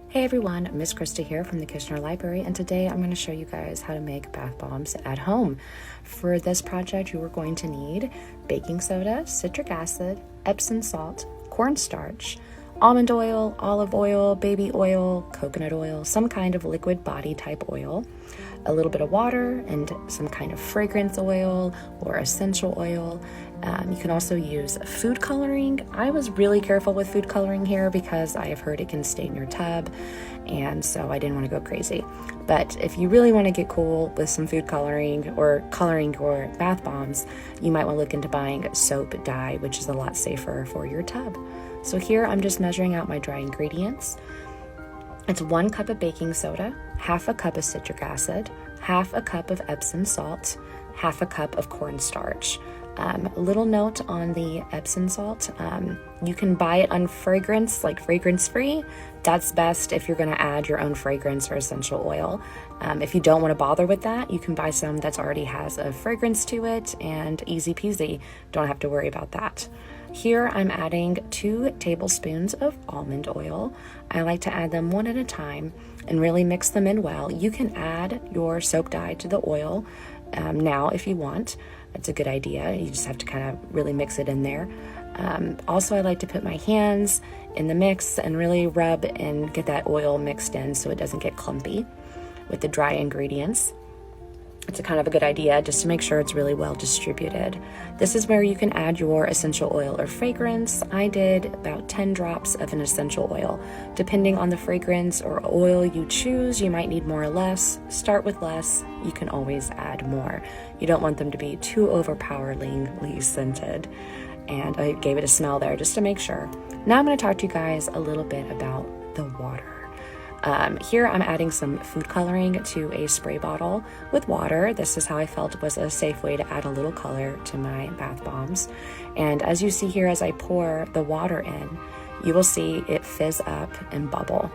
Hey everyone, Miss Christa here from the Kishner Library, and today I'm going to show you guys how to make bath bombs at home. For this project, you are going to need baking soda, citric acid, Epsom salt, cornstarch, almond oil, olive oil, baby oil, coconut oil, some kind of liquid body type oil, a little bit of water, and some kind of fragrance oil or essential oil. You can also use food coloring. I was really careful with food coloring here because I have heard it can stain your tub, and so I didn't want to go crazy. But if you really want to get cool with some food coloring or coloring your bath bombs, you might want to look into buying soap dye, which is a lot safer for your tub. So here I'm just measuring out my dry ingredients. It's 1 cup of baking soda, half a cup of citric acid, half a cup of Epsom salt, half a cup of cornstarch. A little note on the Epsom salt, you can buy it unfragranced, like fragrance-free. That's best if you're going to add your own fragrance or essential oil. If you don't want to bother with that, you can buy some that already has a fragrance to it, and easy peasy, don't have to worry about that. Here I'm adding 2 tablespoons of almond oil. I like to add them one at a time and really mix them in well. You can add your soap dye to the oil now if you want. It's a good idea. You just have to kind of really mix it in there. Also, I like to put my hands in the mix and really rub and get that oil mixed in so it doesn't get clumpy with the dry ingredients. It's a kind of a good idea just to make sure it's really well distributed. This is where you can add your essential oil or fragrance. I did about 10 drops of an essential oil. Depending on the fragrance or oil you choose, you might need more or less. Start with less. You can always add more. You don't want them to be too overpoweringly scented. And I gave it a smell there just to make sure. Now I'm going to talk to you guys a little bit about the water. Here I'm adding some food coloring to a spray bottle with water. This is how I felt was a safe way to add a little color to my bath bombs. And as you see here, as I pour the water in, you will see it fizz up and bubble.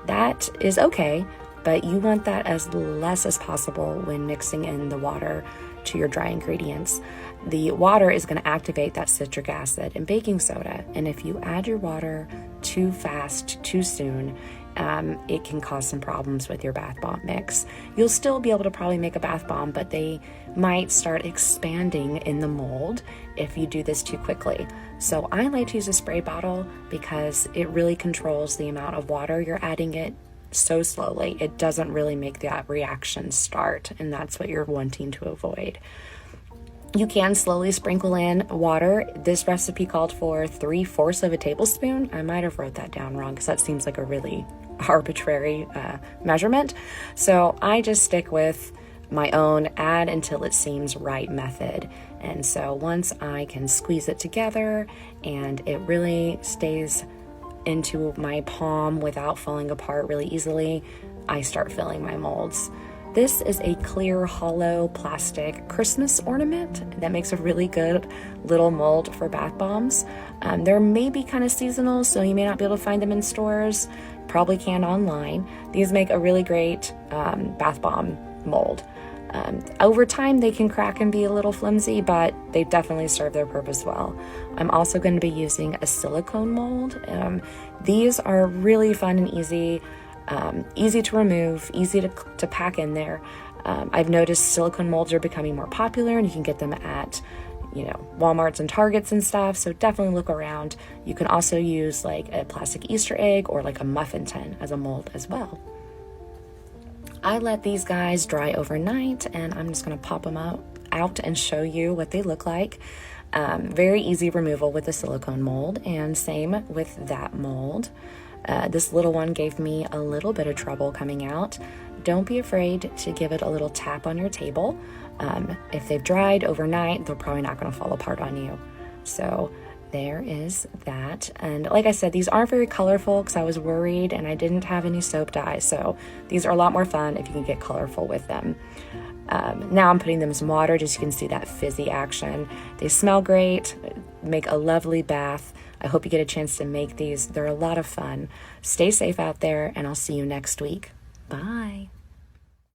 That is okay, but you want that as less as possible when mixing in the water to your dry ingredients. The water is going to activate that citric acid and baking soda, and if you add your water too fast, too soon, it can cause some problems with your bath bomb mix. You'll still be able to probably make a bath bomb, but they might start expanding in the mold if you do this too quickly. So I like to use a spray bottle because it really controls the amount of water you're adding it so slowly. It doesn't really make that reaction start, and that's what you're wanting to avoid. You can slowly sprinkle in water. This recipe called for 3/4 of a tablespoon. I might have wrote that down wrong because that seems like a really arbitrary measurement. So I just stick with my own add until it seems right method. And so once I can squeeze it together and it really stays into my palm without falling apart really easily, I start filling my molds. This is a clear, hollow plastic Christmas ornament that makes a really good little mold for bath bombs. They're maybe kind of seasonal, so you may not be able to find them in stores. Probably can online. These make a really great bath bomb mold. Over time, they can crack and be a little flimsy, but they definitely serve their purpose well. I'm also going to be using a silicone mold. These are really fun and easy. Easy to remove, easy to pack in there. I've noticed silicone molds are becoming more popular, and you can get them at, Walmarts and Targets and stuff. So definitely look around. You can also use like a plastic Easter egg or like a muffin tin as a mold as well. I let these guys dry overnight, and I'm just going to pop them out and show you what they look like. Very easy removal with the silicone mold, and same with that mold. This little one gave me a little bit of trouble coming out. Don't be afraid to give it a little tap on your table. If they've dried overnight, they're probably not going to fall apart on you. So there is that. And like I said, these aren't very colorful because I was worried and I didn't have any soap dye. So these are a lot more fun if you can get colorful with them. Now I'm putting them in some water just so you can see that fizzy action. They smell great, make a lovely bath. I hope you get a chance to make these. They're a lot of fun. Stay safe out there, and I'll see you next week. Bye.